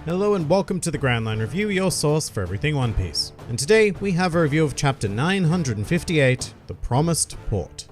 Hello and welcome to the Grand Line Review, your source for everything One Piece. And today we have a review of chapter 958, The Promised Port.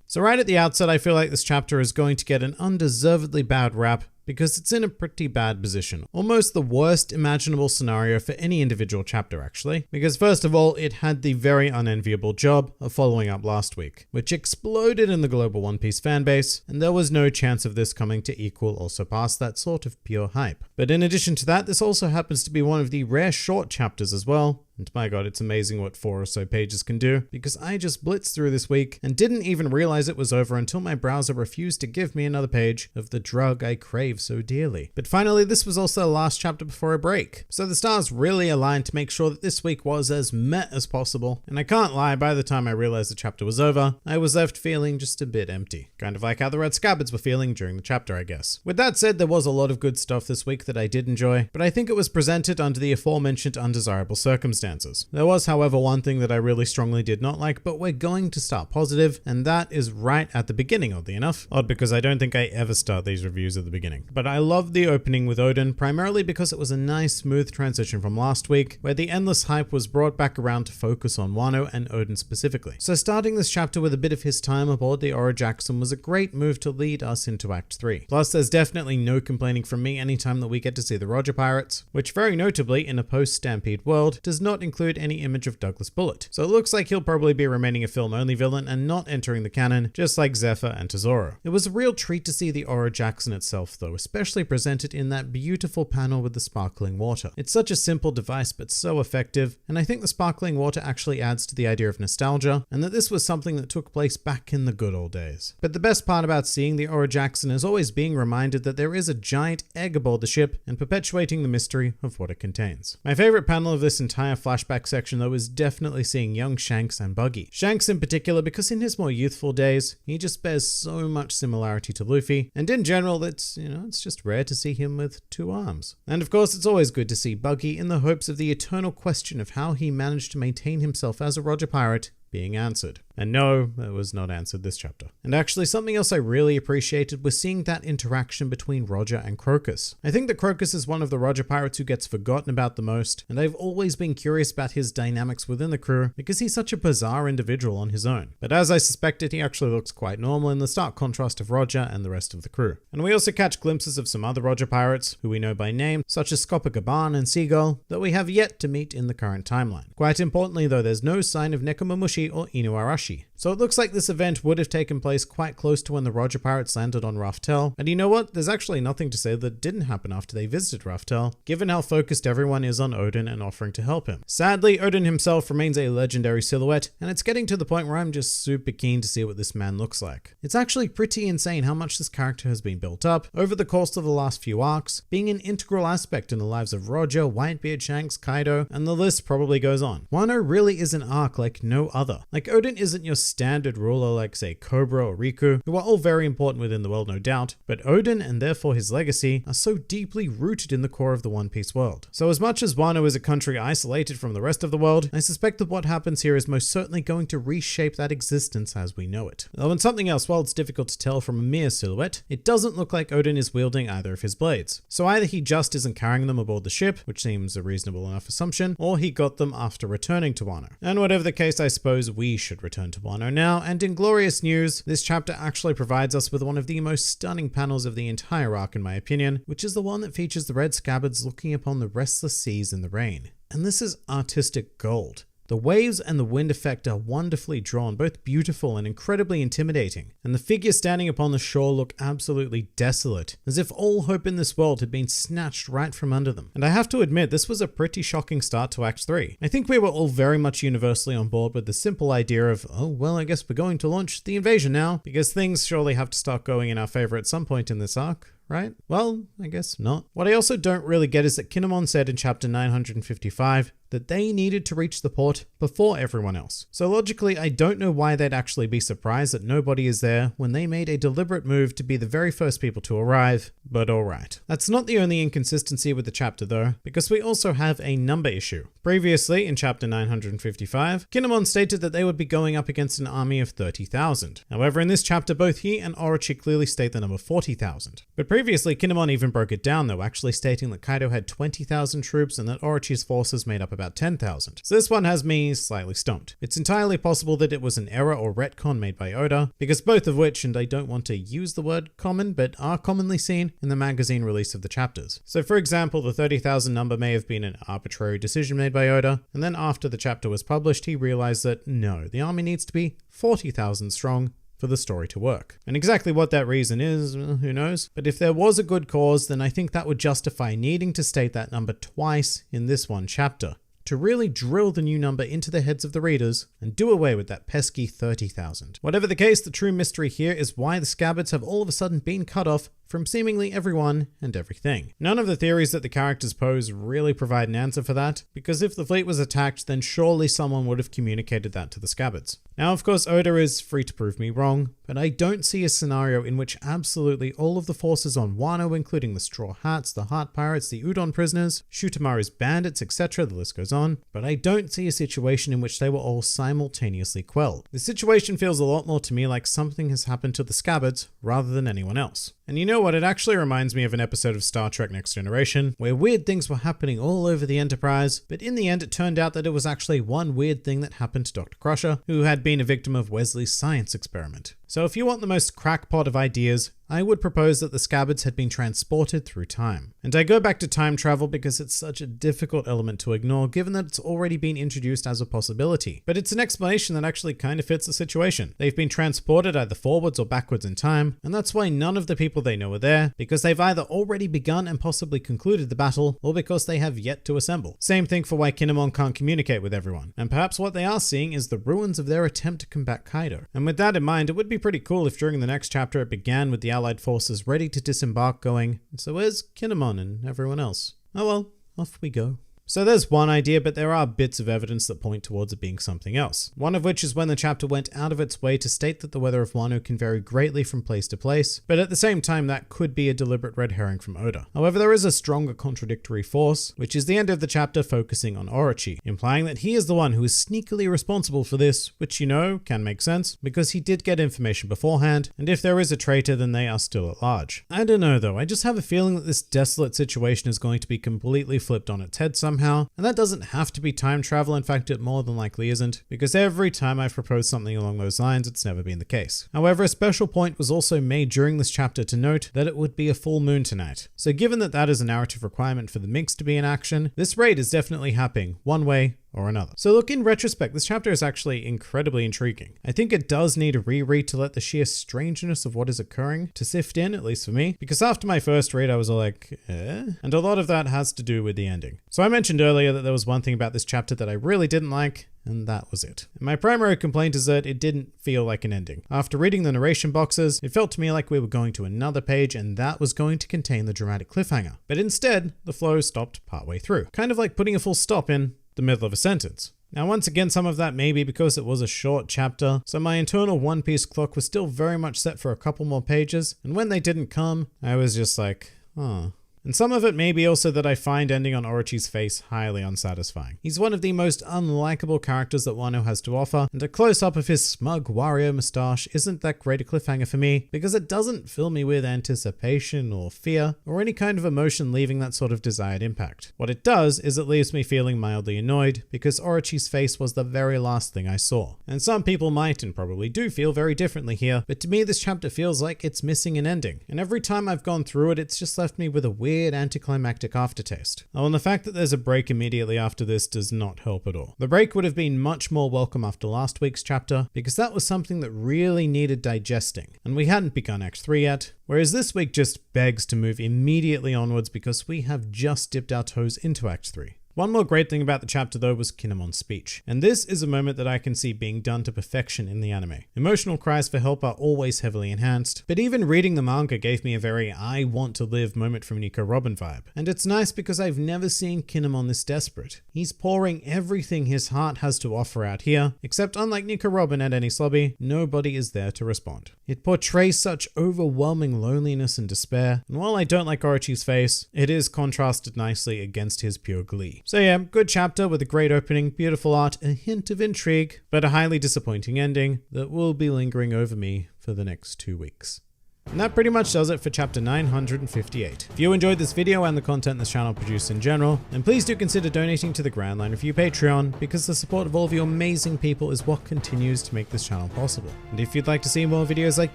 So right at the outset, I feel like this chapter is going to get an undeservedly bad rap because it's in a pretty bad position. Almost the worst imaginable scenario for any individual chapter, actually. Because first of all, it had the very unenviable job of following up last week, which exploded in the global One Piece fanbase, and there was no chance of this coming to equal or surpass that sort of pure hype. But in addition to that, this also happens to be one of the rare short chapters as well. And my god, it's amazing what 4 or so pages can do, because I just blitzed through this week and didn't even realize it was over until my browser refused to give me another page of the drug I crave so dearly. But finally, this was also the last chapter before a break, so the stars really aligned to make sure that this week was as meh as possible. And I can't lie, by the time I realized the chapter was over, I was left feeling just a bit empty. Kind of like how the Red Scabbards were feeling during the chapter, I guess. With that said, there was a lot of good stuff this week that I did enjoy, but I think it was presented under the aforementioned undesirable circumstances. There was, however, one thing that I really strongly did not like, but we're going to start positive, and that is right at the beginning, oddly enough. Odd because I don't think I ever start these reviews at the beginning. But I loved the opening with Oden, primarily because it was a nice, smooth transition from last week, where the endless hype was brought back around to focus on Wano and Oden specifically. So starting this chapter with a bit of his time aboard the Oro Jackson was a great move to lead us into Act 3. Plus, there's definitely no complaining from me anytime that we get to see the Roger Pirates, which very notably, in a post-Stampede world, does not include any image of Douglas Bullet. So it looks like he'll probably be remaining a film-only villain and not entering the canon, just like Zephyr and Tesoro. It was a real treat to see the Oro Jackson itself though, especially presented in that beautiful panel with the sparkling water. It's such a simple device but so effective, and I think the sparkling water actually adds to the idea of nostalgia, and that this was something that took place back in the good old days. But the best part about seeing the Oro Jackson is always being reminded that there is a giant egg aboard the ship and perpetuating the mystery of what it contains. My favorite panel of this entire flashback section though is definitely seeing young Shanks and Buggy. Shanks in particular because in his more youthful days, he just bears so much similarity to Luffy, and in general it's just rare to see him with 2 arms. And of course it's always good to see Buggy in the hopes of the eternal question of how he managed to maintain himself as a Roger Pirate being answered. And no, it was not answered this chapter. And actually something else I really appreciated was seeing that interaction between Roger and Crocus. I think that Crocus is one of the Roger Pirates who gets forgotten about the most, and I've always been curious about his dynamics within the crew because he's such a bizarre individual on his own. But as I suspected, he actually looks quite normal in the stark contrast of Roger and the rest of the crew. And we also catch glimpses of some other Roger Pirates who we know by name, such as Copacabana and Seagull, that we have yet to meet in the current timeline. Quite importantly though, there's no sign of Nekomamushi or Inuarashi. So it looks like this event would have taken place quite close to when the Roger Pirates landed on Raftel, and you know what? There's actually nothing to say that didn't happen after they visited Raftel, given how focused everyone is on Oden and offering to help him. Sadly, Oden himself remains a legendary silhouette, and it's getting to the point where I'm just super keen to see what this man looks like. It's actually pretty insane how much this character has been built up over the course of the last few arcs, being an integral aspect in the lives of Roger, Whitebeard, Shanks, Kaido, and the list probably goes on. Wano really is an arc like no other. Like Oden isn't your standard ruler like say Cobra or Riku, who are all very important within the world no doubt, but Oden and therefore his legacy are so deeply rooted in the core of the One Piece world. So as much as Wano is a country isolated from the rest of the world, I suspect that what happens here is most certainly going to reshape that existence as we know it. Oh, and something else, while it's difficult to tell from a mere silhouette, it doesn't look like Oden is wielding either of his blades. So either he just isn't carrying them aboard the ship, which seems a reasonable enough assumption, or he got them after returning to Wano. And whatever the case, I suppose we should return to Wano now, and in glorious news, this chapter actually provides us with one of the most stunning panels of the entire arc in my opinion, which is the one that features the Red Scabbards looking upon the restless seas in the rain. And this is artistic gold. The waves and the wind effect are wonderfully drawn, both beautiful and incredibly intimidating, and the figures standing upon the shore look absolutely desolate, as if all hope in this world had been snatched right from under them. And I have to admit, this was a pretty shocking start to Act 3. I think we were all very much universally on board with the simple idea of, oh well, I guess we're going to launch the invasion now, because things surely have to start going in our favor at some point in this arc. Right? Well, I guess not. What I also don't really get is that Kinemon said in chapter 955 that they needed to reach the port before everyone else. So logically, I don't know why they'd actually be surprised that nobody is there when they made a deliberate move to be the very first people to arrive, but alright. That's not the only inconsistency with the chapter though, because we also have a number issue. Previously, in chapter 955, Kinemon stated that they would be going up against an army of 30,000. However, in this chapter, both he and Orochi clearly state the number 40,000. But previously, Kinemon even broke it down though, actually stating that Kaido had 20,000 troops and that Orochi's forces made up about 10,000. So this one has me slightly stumped. It's entirely possible that it was an error or retcon made by Oda, because both of which, and I don't want to use the word common, but are commonly seen in the magazine release of the chapters. So for example, the 30,000 number may have been an arbitrary decision made by Oda, and then after the chapter was published, he realized that no, the army needs to be 40,000 strong for the story to work. And exactly what that reason is, who knows? But if there was a good cause, then I think that would justify needing to state that number twice in this one chapter, to really drill the new number into the heads of the readers and do away with that pesky 30,000. Whatever the case, the true mystery here is why the Scabbards have all of a sudden been cut off from seemingly everyone and everything. None of the theories that the characters pose really provide an answer for that, because if the fleet was attacked, then surely someone would have communicated that to the Scabbards. Now, of course, Oda is free to prove me wrong, but I don't see a scenario in which absolutely all of the forces on Wano, including the Straw Hats, the Heart Pirates, the Udon prisoners, Shutamaru's bandits, etc., the list goes on, but I don't see a situation in which they were all simultaneously quelled. The situation feels a lot more to me like something has happened to the Scabbards rather than anyone else. And you know what, it actually reminds me of an episode of Star Trek Next Generation, where weird things were happening all over the Enterprise, but in the end it turned out that it was actually one weird thing that happened to Dr. Crusher, who had been a victim of Wesley's science experiment. So if you want the most crackpot of ideas, I would propose that the Scabbards had been transported through time. And I go back to time travel because it's such a difficult element to ignore given that it's already been introduced as a possibility. But it's an explanation that actually kind of fits the situation. They've been transported either forwards or backwards in time, and that's why none of the people they know are there, because they've either already begun and possibly concluded the battle, or because they have yet to assemble. Same thing for why Kinemon can't communicate with everyone. And perhaps what they are seeing is the ruins of their attempt to combat Kaido. And with that in mind, it would be pretty cool if during the next chapter it began with the Allied forces ready to disembark going, so where's Kinemon and everyone else? Oh well, off we go. So there's one idea, but there are bits of evidence that point towards it being something else. One of which is when the chapter went out of its way to state that the weather of Wano can vary greatly from place to place, but at the same time that could be a deliberate red herring from Oda. However, there is a stronger contradictory force, which is the end of the chapter focusing on Orochi, implying that he is the one who is sneakily responsible for this, which you know can make sense, because he did get information beforehand, and if there is a traitor then they are still at large. I don't know though, I just have a feeling that this desolate situation is going to be completely flipped on its head somehow, and that doesn't have to be time travel. In fact, it more than likely isn't, because every time I've proposed something along those lines, it's never been the case. However, a special point was also made during this chapter to note that it would be a full moon tonight. So given that that is a narrative requirement for the Minx to be in action, this raid is definitely happening one way or another. So look, in retrospect, this chapter is actually incredibly intriguing. I think it does need a reread to let the sheer strangeness of what is occurring to sift in, at least for me, because after my first read I was like, eh? And a lot of that has to do with the ending. So I mentioned earlier that there was one thing about this chapter that I really didn't like, and that was it. And my primary complaint is that it didn't feel like an ending. After reading the narration boxes, it felt to me like we were going to another page and that was going to contain the dramatic cliffhanger. But instead, the flow stopped partway through. Kind of like putting a full stop in the middle of a sentence. Now once again, some of that may be because it was a short chapter, so my internal One Piece clock was still very much set for a couple more pages, and when they didn't come, I was just like, oh. And some of it may be also that I find ending on Orochi's face highly unsatisfying. He's one of the most unlikable characters that Wano has to offer, and a close-up of his smug Wario moustache isn't that great a cliffhanger for me, because it doesn't fill me with anticipation or fear, or any kind of emotion leaving that sort of desired impact. What it does is it leaves me feeling mildly annoyed, because Orochi's face was the very last thing I saw. And some people might and probably do feel very differently here, but to me this chapter feels like it's missing an ending, and every time I've gone through it, it's just left me with a weird anticlimactic aftertaste. Oh, and the fact that there's a break immediately after this does not help at all. The break would have been much more welcome after last week's chapter, because that was something that really needed digesting, and we hadn't begun Act 3 yet, whereas this week just begs to move immediately onwards because we have just dipped our toes into Act 3. One more great thing about the chapter though was Kinemon's speech, and this is a moment that I can see being done to perfection in the anime. Emotional cries for help are always heavily enhanced, but even reading the manga gave me a very I want to live moment from Nico Robin vibe, and it's nice because I've never seen Kinemon this desperate. He's pouring everything his heart has to offer out here, except unlike Nico Robin and Enies Lobby, nobody is there to respond. It portrays such overwhelming loneliness and despair, and while I don't like Orochi's face, it is contrasted nicely against his pure glee. So yeah, good chapter with a great opening, beautiful art, a hint of intrigue, but a highly disappointing ending that will be lingering over me for the next 2 weeks. And that pretty much does it for chapter 958. If you enjoyed this video and the content this channel produced in general, then please do consider donating to the Grand Line Review Patreon, because the support of all of you amazing people is what continues to make this channel possible. And if you'd like to see more videos like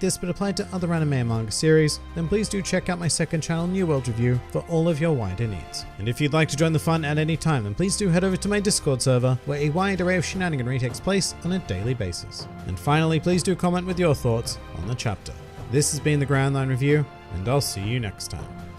this but applied to other anime and manga series, then please do check out my second channel, New World Review, for all of your wider needs. And if you'd like to join the fun at any time, then please do head over to my Discord server, where a wide array of shenaniganry takes place on a daily basis. And finally, please do comment with your thoughts on the chapter. This has been the Grand Line Review, and I'll see you next time.